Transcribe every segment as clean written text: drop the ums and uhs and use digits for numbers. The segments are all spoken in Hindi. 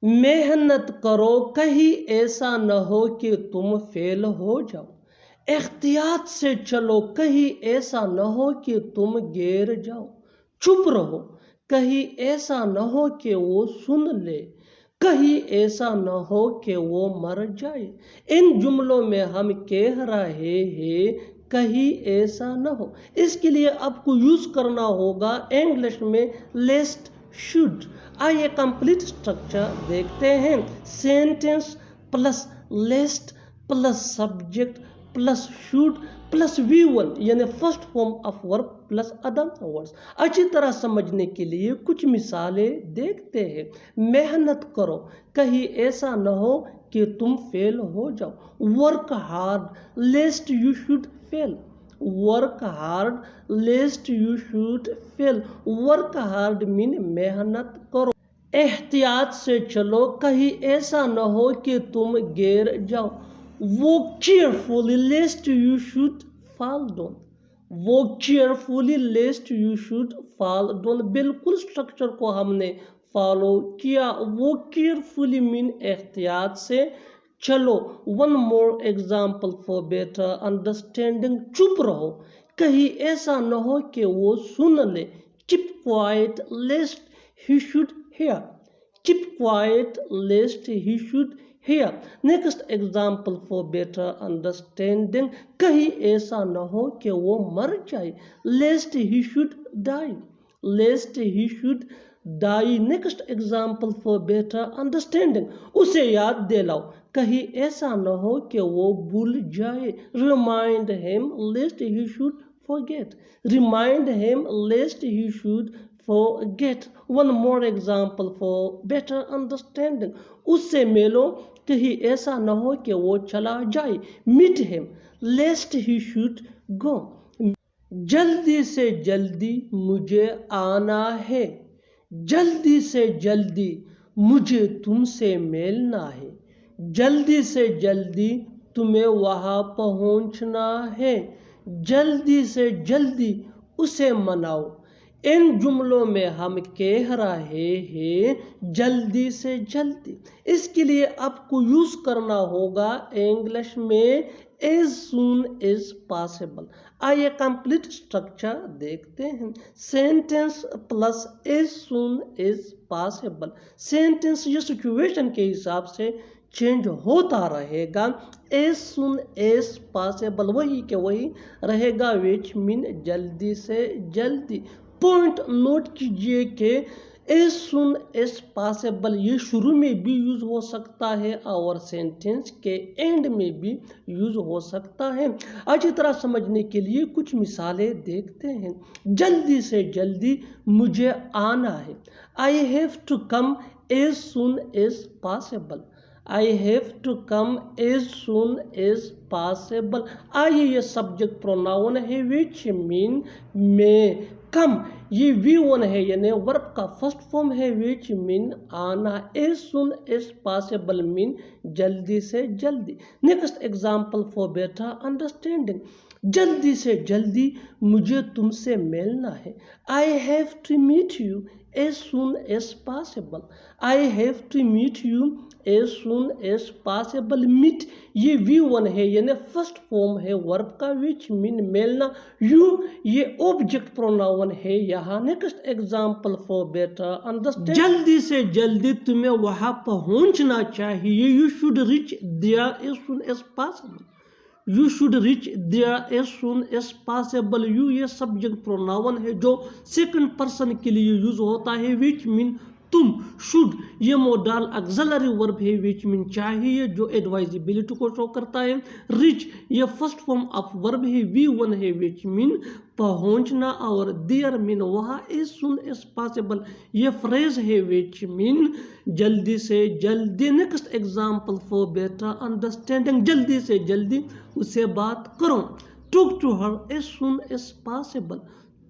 मेहनत करो, कहीं ऐसा न हो कि तुम फेल हो जाओ। एहतियात से चलो, कहीं ऐसा न हो कि तुम गिर जाओ। चुप रहो, कहीं ऐसा न हो कि वो सुन ले, कहीं ऐसा न हो कि वो मर जाए। इन जुमलों में हम कह रहे हैं कहीं ऐसा न हो। इसके लिए आपको यूज करना होगा इंग्लिश में लेस्ट शुड। आइए कंप्लीट स्ट्रक्चर देखते हैं। Sentence plus lest plus subject plus should plus V1 यानी first form of verb plus other words. अच्छी तरह समझने के लिए कुछ मिसालें देखते हैं। मेहनत करो, कहीं ऐसा न हो कि तुम फेल हो जाओ। Work hard लेस्ट you should fail. Work hard लेस्ट you should fail. Work hard mean मेहनत करो। एहतियात से चलो, कहीं ऐसा न हो कि तुम गिर जाओ। Walk carefully lest you should fall down. Walk carefully lest you should fall down. बिल्कुल स्ट्रक्चर को हमने फॉलो किया। Walk carefully मीन एहतियात से चलो। One more example for better understanding. चुप रहो, कहीं ऐसा न हो कि वो सुन ले। Keep quiet lest he should hear. Keep quiet lest he should hear. Next example for better understanding. कहीं ऐसा न हो कि वो मर जाए। Lest he should die. Lest he should die. Next example for better understanding. उसे याद दिलाओ, कहीं ऐसा न हो कि वो भूल जाए। Remind him lest he should forget. Remind him lest he should forget. One more example for better understanding. उससे मिलो, कहीं ऐसा न हो कि वो चला जाए। Meet him lest he should go. जल्दी से जल्दी मुझे आना है। जल्दी से जल्दी मुझे तुमसे मिलना है। जल्दी से जल्दी तुम्हें वहां पहुंचना है। जल्दी से जल्दी उसे मनाओ। इन जुमलों में हम कह रहे हैं जल्दी से जल्दी। इसके लिए आपको यूज करना होगा इंग्लिश में as soon as possible. आइए कंप्लीट स्ट्रक्चर देखते हैं। Sentence plus as soon as possible। Sentence ये सिचुएशन के हिसाब से चेंज होता रहेगा। as soon as possible वही के वही रहेगा, which mean जल्दी से जल्दी। पॉइंट नोट कीजिए कि as soon as possible ये शुरू में भी यूज हो सकता है और सेंटेंस के एंड में भी यूज हो सकता है। अच्छी तरह समझने के लिए कुछ मिसालें देखते हैं। जल्दी से जल्दी मुझे आना है। I have to come as soon as possible. I have to come as soon as possible. आइए ये सब्जेक्ट प्रोनाउन है which mean may। कम ये V1 है यानी वर्ब का फर्स्ट फॉर्म है which mean आना। as soon as possible mean जल्दी से जल्दी। Next example for better understanding. जल्दी से जल्दी मुझे तुमसे मिलना है। I have to meet you as soon as possible. I have to meet you as soon as possible. meet ये V1 है यानी फर्स्ट फॉर्म है वर्ब का which mean मिलना। you ये ऑब्जेक्ट प्रोनाउन है यहाँ। Next example for better understand. जल्दी से जल्दी तुम्हें वहां पहुंचना चाहिए। You should reach there as soon as possible. You should reach there as soon as possible. You ये सब्जेक्ट प्रोनाउन है जो सेकंड पर्सन के लिए यूज होता है which mean तुम। शुड ये मोडल ऑक्सिलरी वर्ब है which mean चाहिए जो एडवाइजिबिलिटी को शो करता है। रिच ये फर्स्ट फॉर्म ऑफ वर्ब है V1 है which mean पहुंचना और देयर मीन वहां as soon as possible ये फ्रेज है which mean जल्दी से जल्दी। Next example for better understanding. जल्दी से जल्दी उसे बात करो। Talk to her as soon as possible.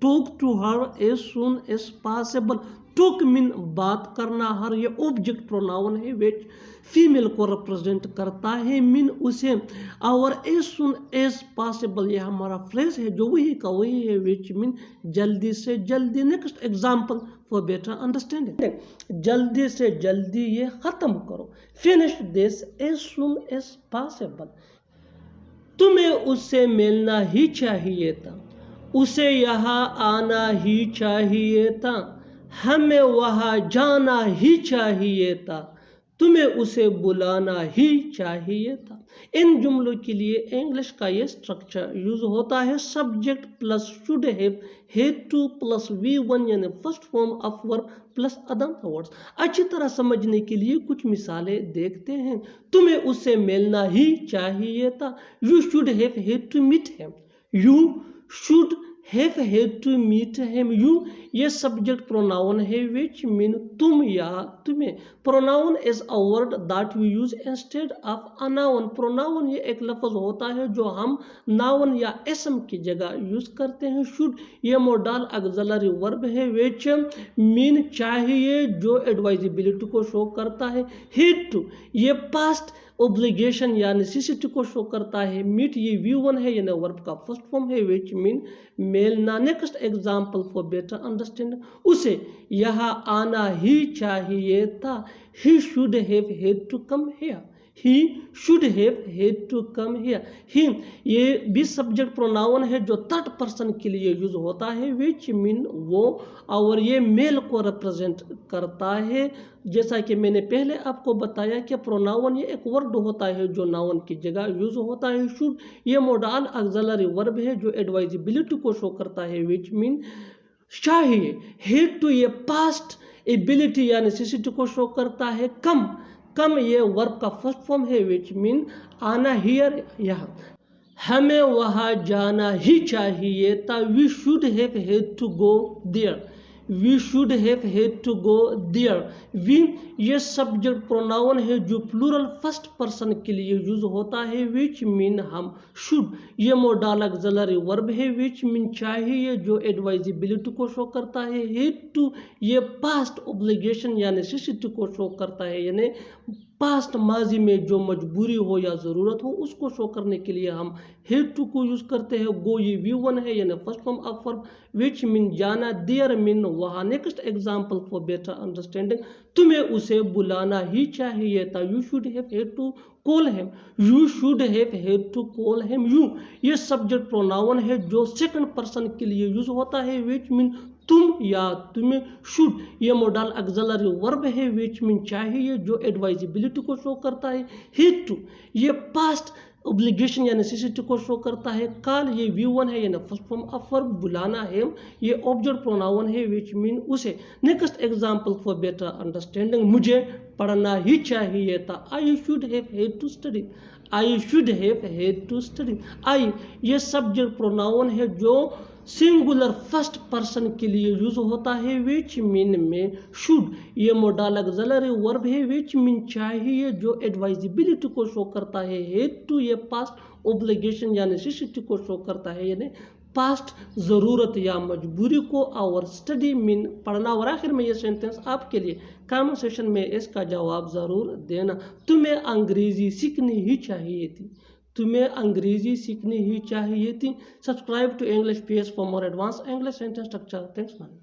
Talk to her as soon as possible. Talk mean बात करना। हर ये ऑब्जेक्ट प्रोनाउन है विच फीमेल को रिप्रेजेंट करता है। मीन उसे और एज सुन एज पॉसिबल, ये हमारा फ्रेज है जो वही का वही है विच मीन जल्दी से जल्दी। Next example for better understanding, जल्दी से जल्दी ये खत्म करो। Finish this as soon as possible. तुम्हें उससे मिलना ही चाहिए था, उसे यहाँ आना ही चाहिए था, हमें वहाँ जाना ही चाहिए था, तुम्हें उसे बुलाना ही चाहिए था। इन जुमलों के लिए इंग्लिश का ये स्ट्रक्चर यूज होता है, subject plus should have, had two plus V1 यानी first form of verb plus other words. अच्छी तरह समझने के लिए कुछ मिसालें देखते हैं। तुम्हें उससे मिलना ही चाहिए था, you should have had to meet him, you should have had to meet him। you ये सब्जेक्ट प्रोनाउन है विच मीन तुम या तुम्हें। Pronoun is a word that we use instead of a noun. Pronoun ये एक लफ्ज होता है जो हम नाउन या इसम की जगह यूज करते हैं। शुड ये मोडाल ऑक्सिलरी वर्ब है विच मीन चाहिए, जो एडवाइजेबिलिटी को शो करता है। हैड टू ये पास्ट ओब्लिगेशन या नेसेसिटी को शो करता है। मीट ये V1 है यानी वर्ब का फर्स्ट फॉर्म है विच मीन मिलना। Next example for better understanding, उसे यहाँ आना ही चाहिए था, he should have had to come here, he should have had to come here। he ये भी सब्जेक्ट प्रोनाउन है जो थर्ड पर्सन के लिए यूज होता है विच मीन वो, और ये मेल को रिप्रेजेंट करता है। जैसा कि मैंने पहले आपको बताया कि प्रोनाउन ये एक वर्ड होता है जो नाउन की जगह यूज होता है। शुड ये मोडाल ऑक्सिलरी वर्ब है जो एडवाइजेबिलिटी को शो करता है विच मीन चाहिए। हैड टू ये पास्ट एबिलिटी या नेसेसिटी को शो करता है। कम ये वर्ब का फर्स्ट फॉर्म है विच मीन आना हियर यहाँ। हमें वहाँ जाना ही चाहिए था, we should have had to go there, we should have had to go there. We ये सब्जेक्ट प्रोनाउन है जो प्लूरल फर्स्ट पर्सन के लिए यूज होता है विच मीन हम। शुड ये मोडाल ऑक्सिलरी वर्ब है विच मीन चाहिए, जो एडवाइजेबिलिटी को शो करता है। हैड टू ये पास्ट ऑब्लिगेशन या नेसेसिटी को शो करता है, यानी पास्ट माजी में जो मजबूरी हो या ज़रूरत हो उसको शो करने के लिए हम हैड टू को यूज़ करते हैं। गो ये V1 है यानी first form of verb which mean जाना, देयर मीन वहाँ। Next example for better understanding, तुम्हें उसे बुलाना ही चाहिए था, you should have had to call him, you should have had to call him. You ये सब्जेक्ट प्रोनाउन है जो सेकंड पर्सन के लिए यूज होता है विच मीन तुम या तुम्हें। शुड ये मोडाल ऑक्सिलरी वर्ब है विच मीन चाहिए, जो एडवाइजेबिलिटी को शो करता है। हैड टू ये पास्ट ऑब्लिगेशन या नेसेसिटी को शो करता है। कॉल ये V1 है यानी फर्स्ट फॉर्म ऑफ वर्ब, बुलाना है ये ऑब्जेक्ट प्रोनाउन है विच मीन उसे। Next example for better understanding, मुझे पढ़ना ही चाहिए था, I should have had to study, I should have had to study. I ये सब्जेक्ट प्रोनाउन है जो सिंगुलर फर्स्ट पर्सन के लिए यूज होता है विच मीन में। शुड ये मोडाल ऑक्सिलरी वर्ब है विच मीन चाहिए, जो एडवाइजेबिलिटी को शो करता है। हैड टू ये पास्ट ऑब्लिगेशन या नेसेसिटी को शो करता है, यानी पास्ट ज़रूरत या मजबूरी को, और स्टडी मीन पढ़ना। और आखिर में ये सेंटेंस आपके लिए कमेंट सेक्शन में इसका जवाब ज़रूर देना। तुम्हें अंग्रेज़ी सीखनी ही चाहिए थी, तुम्हें अंग्रेजी सीखनी ही चाहिए थी। Subscribe to English PS for more advance English sentence structure. Thanks man.